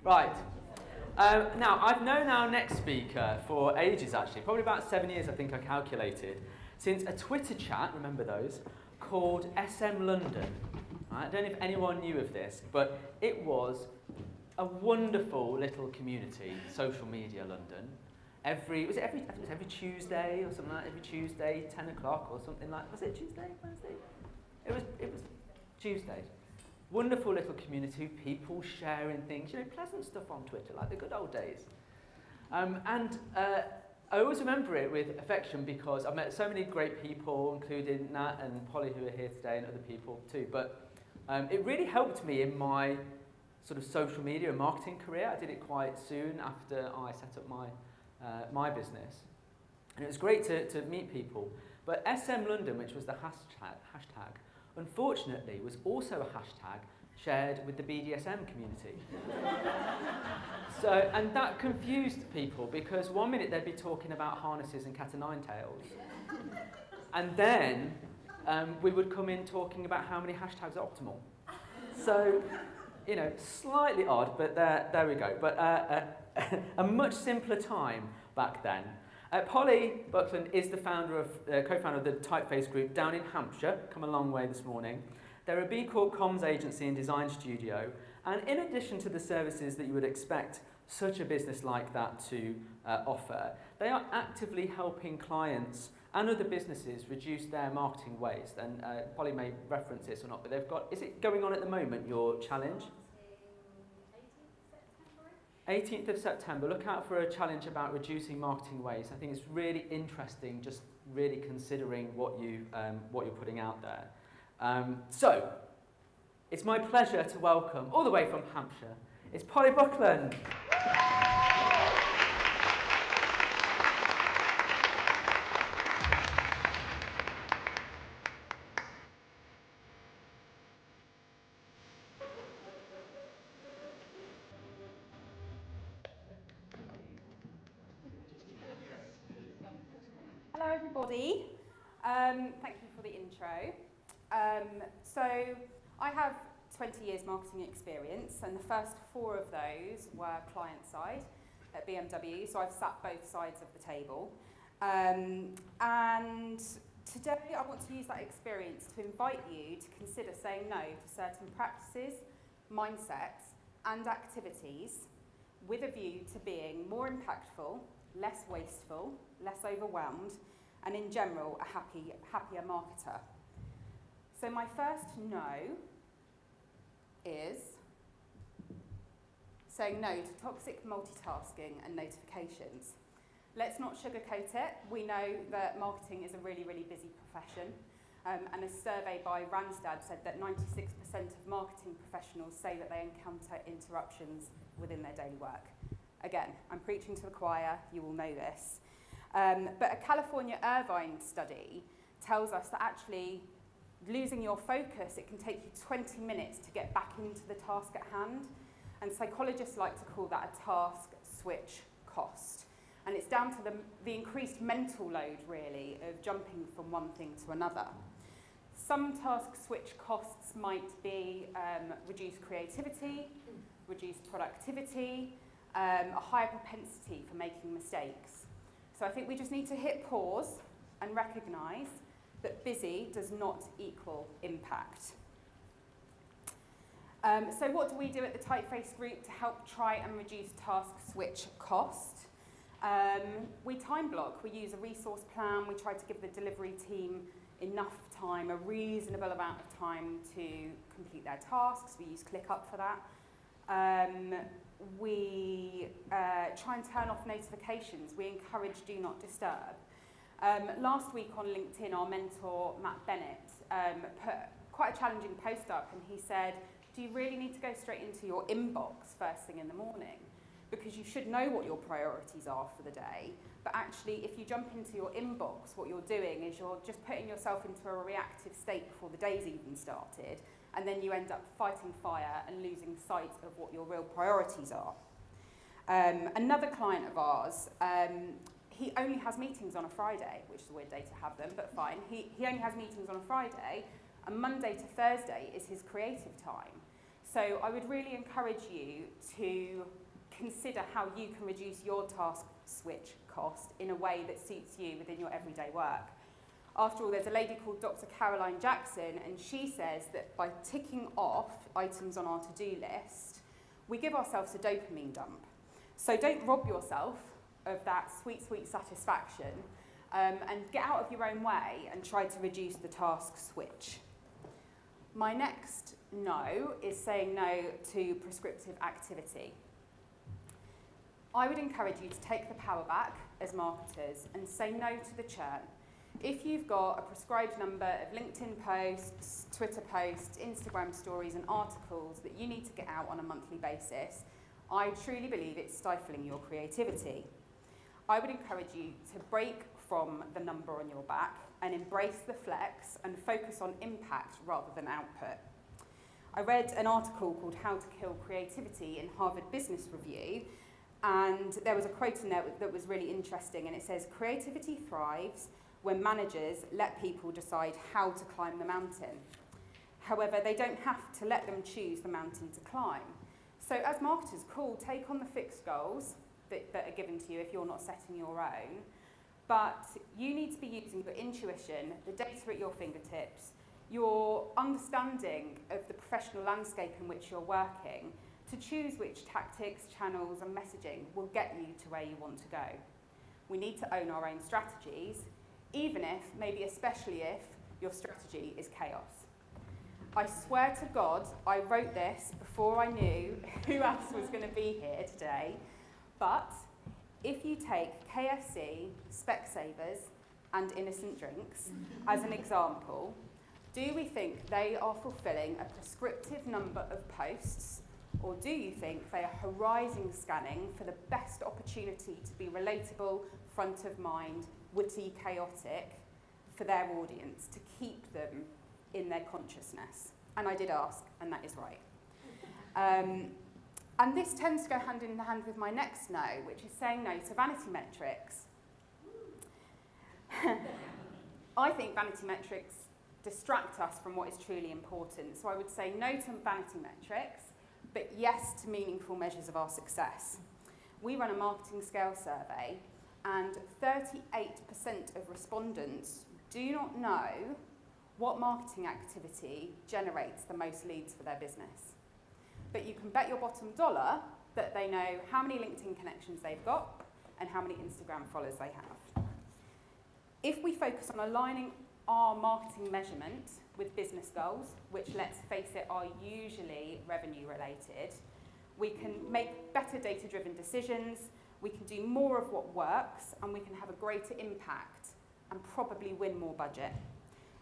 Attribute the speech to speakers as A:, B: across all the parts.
A: Right. Now, I've known our next speaker for ages, actually, probably about 7 years, I think I calculated, since a Twitter chat, remember those, called SM London. Right? I don't know if anyone knew of this, but it was a wonderful little community, social media London. Every Tuesday or something like that, every Tuesday, 10 o'clock or something like that. Was it Tuesday, Wednesday? It was Tuesdays. Wonderful little community, people sharing things, pleasant stuff on Twitter, like the good old days. I always remember it with affection because I've met so many great people, including Nat and Polly, who are here today, and other people too. But it really helped me in my sort of social media and marketing career. I did it quite soon after I set up my business. And it was great to meet people. But SM London, which was the hashtag, unfortunately, was also a hashtag shared with the BDSM community. And that confused people because one minute they'd be talking about harnesses and cat o' nine tails, and then we would come in talking about how many hashtags are optimal. So, slightly odd, but there we go. But a much simpler time back then. Polly Buckland is the co-founder of the Typeface Group down in Hampshire, come a long way this morning. They're a B Corp comms agency and design studio, and in addition to the services that you would expect such a business like that to offer, they are actively helping clients and other businesses reduce their marketing waste. And Polly may reference this or not, but they've got, is it going on at the moment, your challenge? 18th of September, look out for a challenge about reducing marketing waste. I think it's really interesting, just really considering what you're putting out there. So, it's my pleasure to welcome, all the way from Hampshire, it's Polly Buckland.
B: Hello everybody, thank you for the intro. So I have 20 years marketing experience, and the first 4 of those were client side at BMW, so I've sat both sides of the table. And today I want to use that experience to invite you to consider saying no to certain practices, mindsets and activities with a view to being more impactful, less wasteful, less overwhelmed, and in general, a happier marketer. So my first no is saying no to toxic multitasking and notifications. Let's not sugarcoat it. We know that marketing is a really, really busy profession. And a survey by Randstad said that 96% of marketing professionals say that they encounter interruptions within their daily work. Again, I'm preaching to the choir, you all know this. But a California Irvine study tells us that actually losing your focus, it can take you 20 minutes to get back into the task at hand. And psychologists like to call that a task switch cost. And it's down to the increased mental load, really, of jumping from one thing to another. Some task switch costs might be reduced creativity, reduced productivity, a higher propensity for making mistakes. So I think we just need to hit pause and recognise that busy does not equal impact. So what do we do at the Typeface Group to help try and reduce task switch cost? We time block, we use a resource plan, we try to give the delivery team enough time, a reasonable amount of time to complete their tasks. We use ClickUp for that. We try and turn off notifications. We encourage do not disturb. Last week on LinkedIn, our mentor, Matt Bennett, put quite a challenging post up, and he said, do you really need to go straight into your inbox first thing in the morning? Because you should know what your priorities are for the day, but actually if you jump into your inbox, what you're doing is you're just putting yourself into a reactive state before the day's even started, and then you end up fighting fire and losing sight of what your real priorities are. Another client of ours, he only has meetings on a Friday, which is a weird day to have them, but fine. He only has meetings on a Friday, and Monday to Thursday is his creative time. So I would really encourage you to consider how you can reduce your task switch cost in a way that suits you within your everyday work. After all, there's a lady called Dr. Caroline Jackson, and she says that by ticking off items on our to-do list, we give ourselves a dopamine dump. So don't rob yourself of that sweet, sweet satisfaction, and get out of your own way and try to reduce the task switch. My next no is saying no to prescriptive activity. I would encourage you to take the power back as marketers and say no to the churn. If you've got a prescribed number of LinkedIn posts, Twitter posts, Instagram stories and articles that you need to get out on a monthly basis, I truly believe it's stifling your creativity. I would encourage you to break from the number on your back and embrace the flex and focus on impact rather than output. I read an article called How to Kill Creativity in Harvard Business Review, and there was a quote in there that was really interesting, and it says, "Creativity thrives when managers let people decide how to climb the mountain. However, they don't have to let them choose the mountain to climb." So as marketers, cool, take on the fixed goals that are given to you if you're not setting your own, but you need to be using your intuition, the data at your fingertips, your understanding of the professional landscape in which you're working to choose which tactics, channels and messaging will get you to where you want to go. We need to own our own strategies, even if, maybe especially if, your strategy is chaos. I swear to God, I wrote this before I knew who else was going to be here today, but if you take KFC, Specsavers and Innocent Drinks as an example, do we think they are fulfilling a prescriptive number of posts, or do you think they are horizon scanning for the best opportunity to be relatable, front of mind, witty, chaotic for their audience, to keep them in their consciousness? And I did ask, and that is right. And this tends to go hand in hand with my next no, which is saying no to vanity metrics. I think vanity metrics distract us from what is truly important. So I would say no to vanity metrics, but yes to meaningful measures of our success. We run a marketing scale survey, and 38% of respondents do not know what marketing activity generates the most leads for their business. But you can bet your bottom dollar that they know how many LinkedIn connections they've got and how many Instagram followers they have. If we focus on aligning our marketing measurement with business goals, which, let's face it, are usually revenue related, we can make better data-driven decisions, we can do more of what works, and we can have a greater impact and probably win more budget.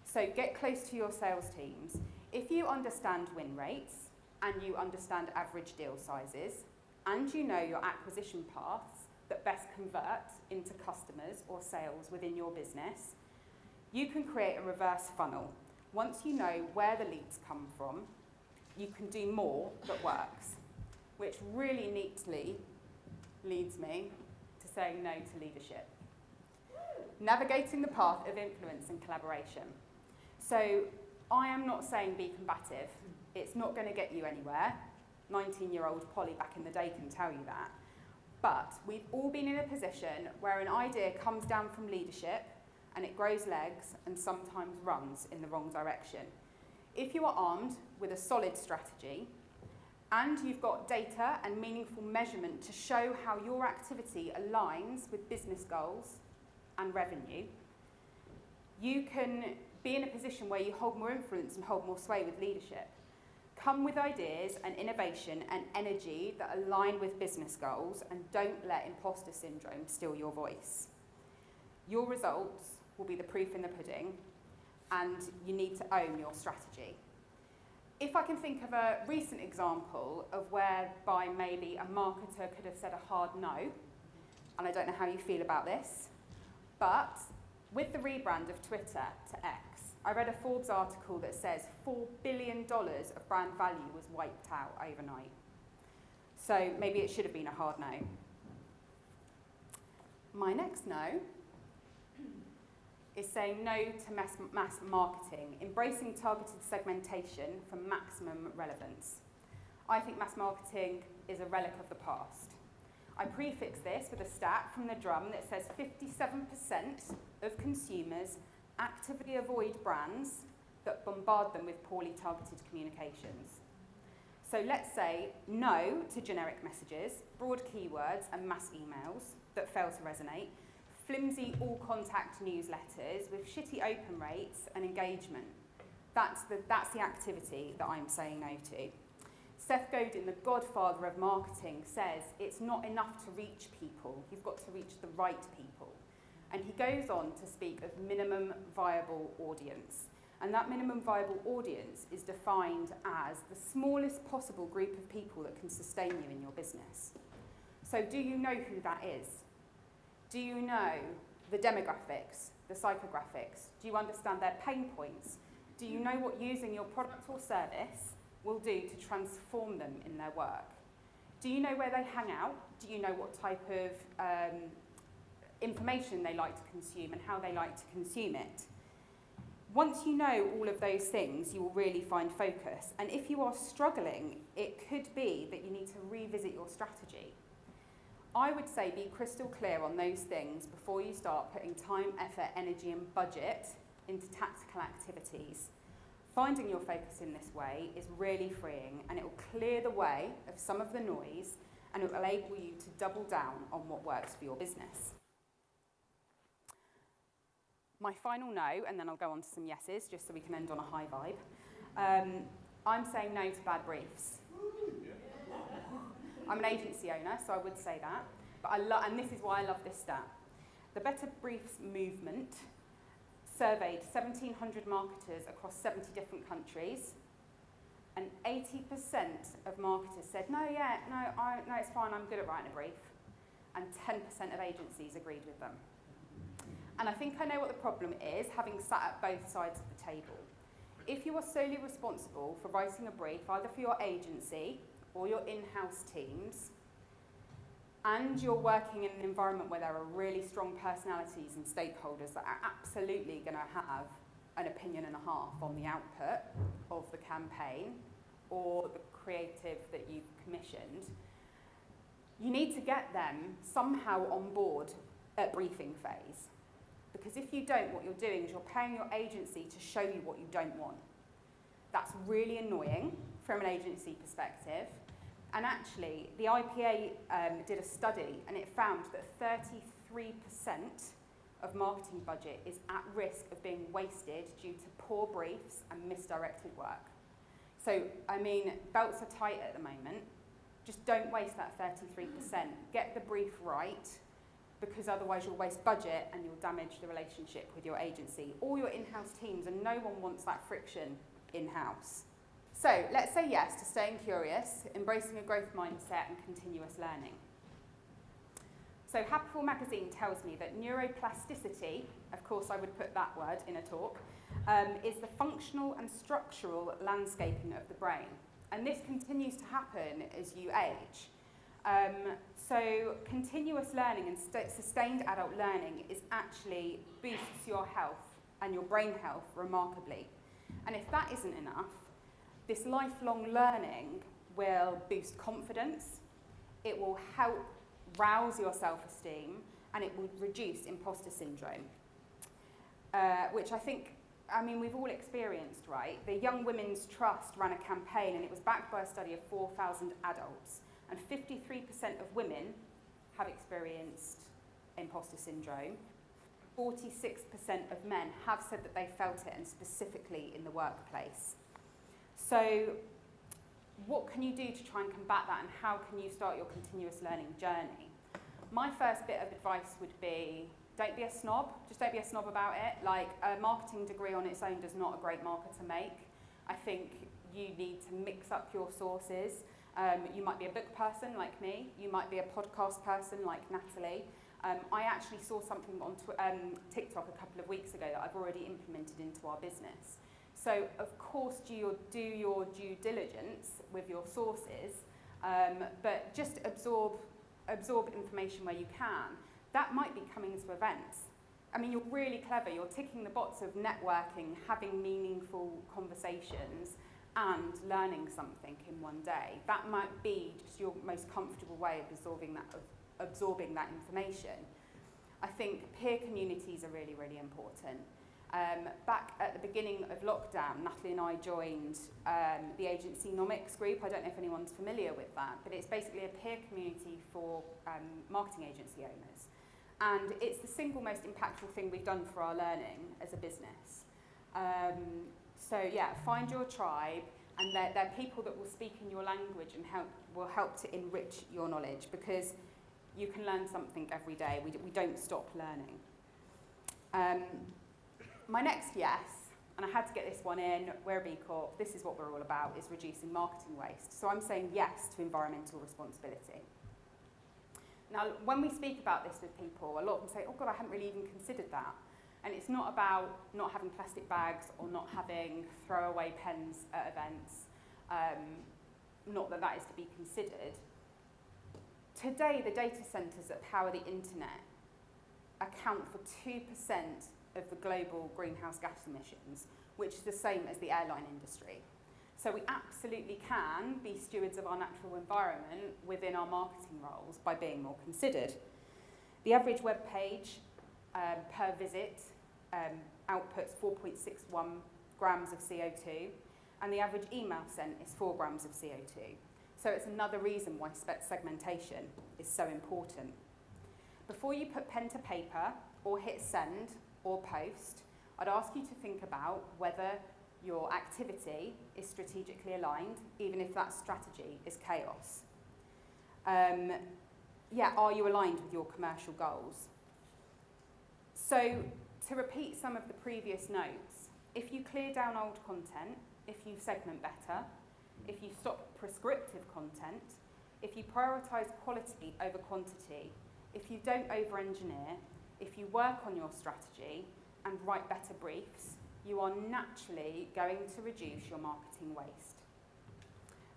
B: So get close to your sales teams. If you understand win rates and you understand average deal sizes and you know your acquisition paths that best convert into customers or sales within your business, you can create a reverse funnel. Once you know where the leads come from, you can do more that works, which really neatly leads me to saying no to leadership. Navigating the path of influence and collaboration. So I am not saying be combative. It's not going to get you anywhere. 19-year-old Polly back in the day can tell you that. But we've all been in a position where an idea comes down from leadership and it grows legs and sometimes runs in the wrong direction. If you are armed with a solid strategy and you've got data and meaningful measurement to show how your activity aligns with business goals and revenue, you can be in a position where you hold more influence and hold more sway with leadership. Come with ideas and innovation and energy that align with business goals, and don't let imposter syndrome steal your voice. Your results will be the proof in the pudding, and you need to own your strategy. If I can think of a recent example of whereby maybe a marketer could have said a hard no, and I don't know how you feel about this, but with the rebrand of Twitter to X, I read a Forbes article that says $4 billion of brand value was wiped out overnight. So maybe it should have been a hard no. My next no is saying no to mass marketing, embracing targeted segmentation for maximum relevance. I think mass marketing is a relic of the past. I prefix this with a stat from the drum that says 57% of consumers actively avoid brands that bombard them with poorly targeted communications. So let's say no to generic messages, broad keywords and mass emails that fail to resonate, flimsy all-contact newsletters with shitty open rates and engagement. That's the activity that I'm saying no to. Seth Godin, the godfather of marketing, says it's not enough to reach people, you've got to reach the right people. And he goes on to speak of minimum viable audience. And that minimum viable audience is defined as the smallest possible group of people that can sustain you in your business. So do you know who that is? Do you know the demographics, the psychographics? Do you understand their pain points? Do you know what using your product or service will do to transform them in their work? Do you know where they hang out? Do you know what type of information they like to consume and how they like to consume it? Once you know all of those things, you will really find focus. And if you are struggling, it could be that you need to revisit your strategy. I would say be crystal clear on those things before you start putting time, effort, energy and budget into tactical activities. Finding your focus in this way is really freeing, and it will clear the way of some of the noise, and it will enable you to double down on what works for your business. My final no, and then I'll go on to some yeses, just so we can end on a high vibe. I'm saying no to bad briefs. I'm an agency owner, so I would say that. But and this is why I love this stat. The Better Briefs movement surveyed 1,700 marketers across 70 different countries, and 80% of marketers said, no, it's fine, I'm good at writing a brief. And 10% of agencies agreed with them. And I think I know what the problem is, having sat at both sides of the table. If you are solely responsible for writing a brief, either for your agency or your in-house teams, and you're working in an environment where there are really strong personalities and stakeholders that are absolutely going to have an opinion and a half on the output of the campaign or the creative that you've commissioned, you need to get them somehow on board at briefing phase. Because if you don't, what you're doing is you're paying your agency to show you what you don't want. That's really annoying from an agency perspective. And actually, the IPA did a study, and it found that 33% of marketing budget is at risk of being wasted due to poor briefs and misdirected work. So, I mean, belts are tight at the moment. Just don't waste that 33%. Get the brief right, because otherwise you'll waste budget and you'll damage the relationship with your agency or your in-house teams, and no one wants that friction in-house. So let's say yes to staying curious, embracing a growth mindset and continuous learning. So Happiful magazine tells me that neuroplasticity, of course I would put that word in a talk, is the functional and structural landscaping of the brain. And this continues to happen as you age. So continuous learning and sustained adult learning actually boosts your health and your brain health remarkably. And if that isn't enough, this lifelong learning will boost confidence, it will help rouse your self-esteem, and it will reduce imposter syndrome, which I mean, we've all experienced, right? The Young Women's Trust ran a campaign, and it was backed by a study of 4,000 adults, and 53% of women have experienced imposter syndrome. 46% of men have said that they felt it, and specifically in the workplace. So what can you do to try and combat that, and how can you start your continuous learning journey? My first bit of advice would be, don't be a snob. Just don't be a snob about it. Like, a marketing degree on its own does not a great marketer make. I think you need to mix up your sources. You might be a book person like me. You might be a podcast person like Natalie. I actually saw something on TikTok a couple of weeks ago that I've already implemented into our business. So, of course, do your due diligence with your sources, but just absorb information where you can. That might be coming to events. I mean, you're really clever. You're ticking the box of networking, having meaningful conversations, and learning something in one day. That might be just your most comfortable way of absorbing that information. I think peer communities are really, really important. Back at the beginning of lockdown, Natalie and I joined the agency Nomics group. I don't know if anyone's familiar with that, but it's basically a peer community for marketing agency owners. And it's the single most impactful thing we've done for our learning as a business. So yeah, find your tribe, and they're people that will speak in your language and will help to enrich your knowledge, because you can learn something every day. We don't stop learning. My next yes, and I had to get this one in, we're a B Corp, this is what we're all about, is reducing marketing waste. So I'm saying yes to environmental responsibility. Now, when we speak about this with people, a lot of them say, oh God, I hadn't really even considered that. And it's not about not having plastic bags or not having throwaway pens at events, not that that is to be considered. Today, the data centres that power the internet account for 2% of the global greenhouse gas emissions, which is the same as the airline industry. So we absolutely can be stewards of our natural environment within our marketing roles by being more considered. The average web page per visit outputs 4.61 grams of CO2, and the average email sent is 4 grams of CO2. So it's another reason why segmentation is so important. Before you put pen to paper or hit send or post, I'd ask you to think about whether your activity is strategically aligned, even if that strategy is chaos. Are you aligned with your commercial goals? So, to repeat some of the previous notes, if you clear down old content, if you segment better, if you stop prescriptive content, if you prioritise quality over quantity, if you don't over-engineer, if you work on your strategy and write better briefs, you are naturally going to reduce your marketing waste.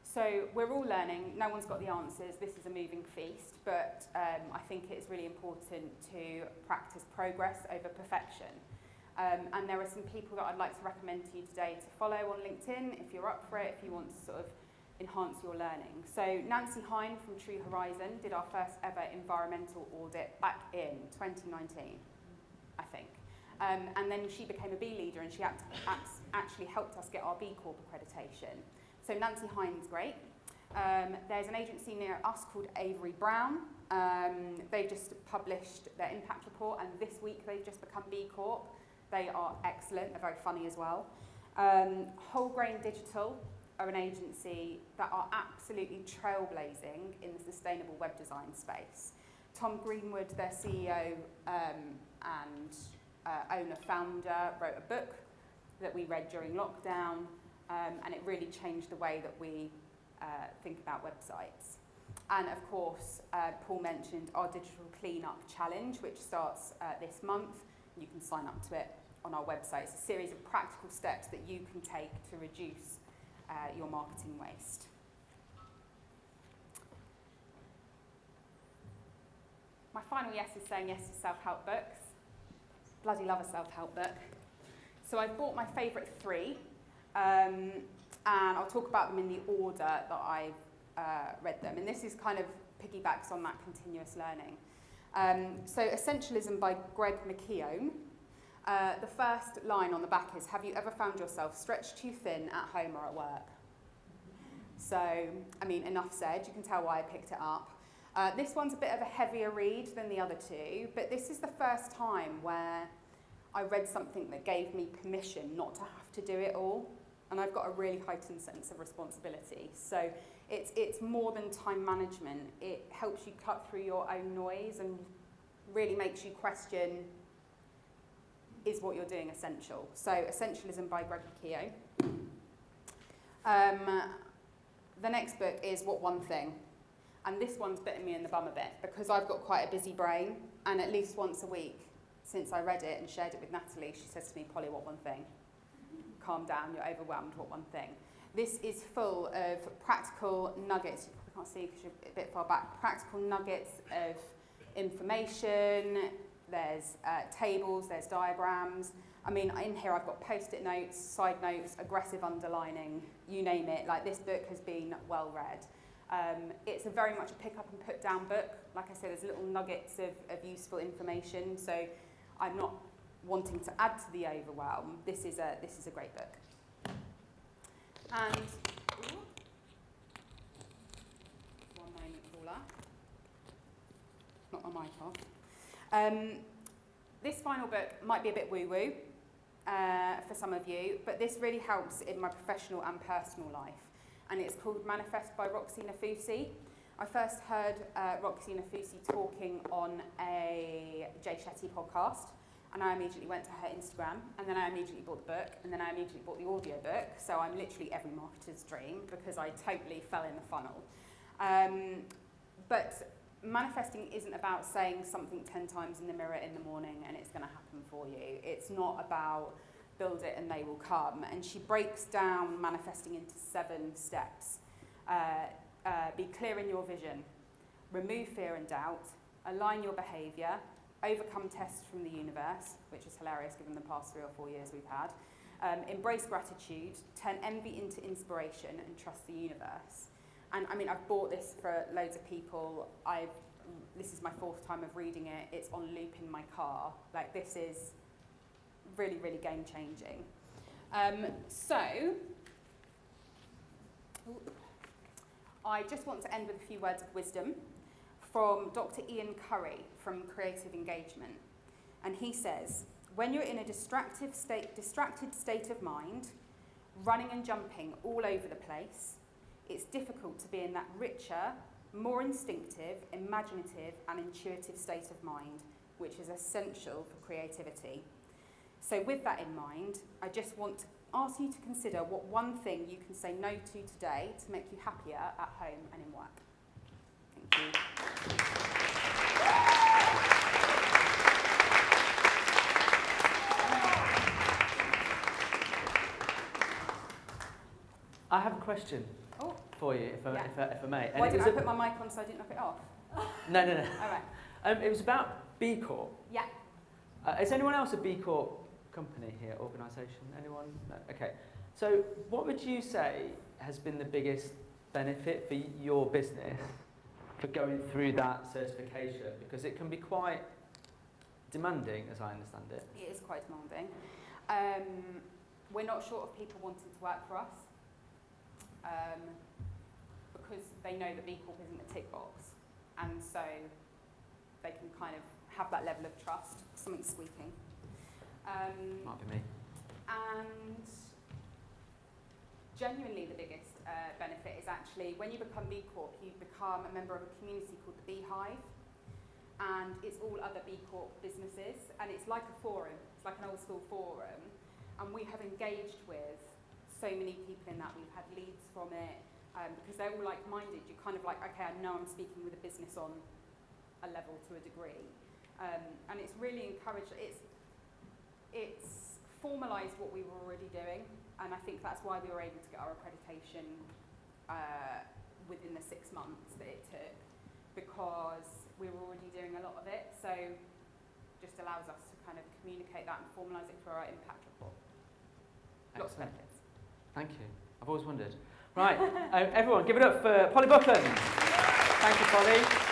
B: So we're all learning, no one's got the answers, this is a moving feast, but I think it's really important to practice progress over perfection. And there are some people that I'd like to recommend to you today to follow on LinkedIn if you're up for it, if you want to sort of enhance your learning. So Nancy Hine from True Horizon did our first ever environmental audit back in 2019, I think. And then she became a B leader, and she actually helped us get our B Corp accreditation. So Nancy Hine's great. There's an agency near us called Avery Brown. They've just published their impact report, and this week they've just become B Corp. They are excellent, they're very funny as well. Whole Grain Digital are an agency that are absolutely trailblazing in the sustainable web design space. Tom Greenwood, their CEO and owner-founder, wrote a book that we read during lockdown, and it really changed the way that we think about websites. And of course, Paul mentioned our Digital Cleanup Challenge, which starts this month. You can sign up to it on our website. It's a series of practical steps that you can take to reduce your marketing waste. My final yes is saying yes to self-help books. Bloody love a self-help book. So I've bought my favourite 3, and I'll talk about them in the order that I've read them. And this is kind of piggybacks on that continuous learning. So Essentialism by Greg McKeown. The first line on the back is, have you ever found yourself stretched too thin at home or at work? So, I mean, enough said. You can tell why I picked it up. This one's a bit of a heavier read than the other 2, but this is the first time where I read something that gave me permission not to have to do it all. And I've got a really heightened sense of responsibility. So it's more than time management. It helps you cut through your own noise and really makes you question, is what you're doing essential? So Essentialism by Greg McKeown. The next book is What One Thing? And this one's bitten me in the bum a bit because I've got quite a busy brain, and at least once a week since I read it and shared it with Natalie, she says to me, Polly, what one thing? Calm down, you're overwhelmed, what one thing? This is full of practical nuggets. You probably can't see because you're a bit far back. Practical nuggets of information. There's tables, there's diagrams, I mean, in here I've got post-it notes, side notes, aggressive underlining, you name it. Like, this book has been well read. It's a very much a pick up and put down book. Like I said, there's little nuggets of useful information, so I'm not wanting to add to the overwhelm. This is a great book. And one moment, Paula. Not my mic off. This final book might be a bit woo-woo for some of you, but this really helps in my professional and personal life. And it's called Manifest by Roxy Nafousi. I first heard Roxy Nafousi talking on a Jay Shetty podcast, and I immediately went to her Instagram, and then I immediately bought the book, and then I immediately bought the audio book. So I'm literally every marketer's dream because I totally fell in the funnel. But manifesting isn't about saying something 10 times in the mirror in the morning and it's going to happen for you. It's not about build it and they will come. And she breaks down manifesting into 7 steps. Be clear in your vision, remove fear and doubt, align your behaviour, overcome tests from the universe, which is hilarious given the past 3 or 4 years we've had, embrace gratitude, turn envy into inspiration and trust the universe. And I mean, I've bought this for loads of people. This is my 4th time of reading it. It's on loop in my car. Like, this is really, really game changing. I just want to end with a few words of wisdom from Dr. Ian Curry from Creative Engagement. And he says, when you're in a distracted state of mind, running and jumping all over the place, it's difficult to be in that richer, more instinctive, imaginative and intuitive state of mind, which is essential for creativity. So with that in mind, I just want to ask you to consider what one thing you can say no to today to make you happier at home and in work. Thank you.
A: I have a question for you, if I may.
B: Why didn't I put my mic on so I didn't knock it off?
A: No.
B: All right.
A: It was about B Corp.
B: Yeah.
A: Is anyone else a B Corp company here, organisation? Anyone? No? Okay. So what would you say has been the biggest benefit for your business for going through that certification? Because it can be quite demanding, as I understand it.
B: It is quite demanding. We're not short of people wanting to work for us. Because they know that B Corp isn't a tick box, and so they can kind of have that level of trust. Something's squeaking.
A: Might be me.
B: And genuinely the biggest benefit is actually when you become B Corp, you become a member of a community called the Beehive, and it's all other B Corp businesses, and it's like a forum. It's like an old school forum, and we have engaged with so many people in that. We've had leads from it because they're all like-minded. You're kind of like, okay, I know I'm speaking with a business on a level to a degree, and it's really encouraged. It's formalised what we were already doing, and I think that's why we were able to get our accreditation within the 6 months that it took, because we were already doing a lot of it. So just allows us to kind of communicate that and formalise it through our impact report. Lots of benefits.
A: Thank you. I've always wondered. Right, everyone, give it up for Polly Buckland. Thank you, Polly.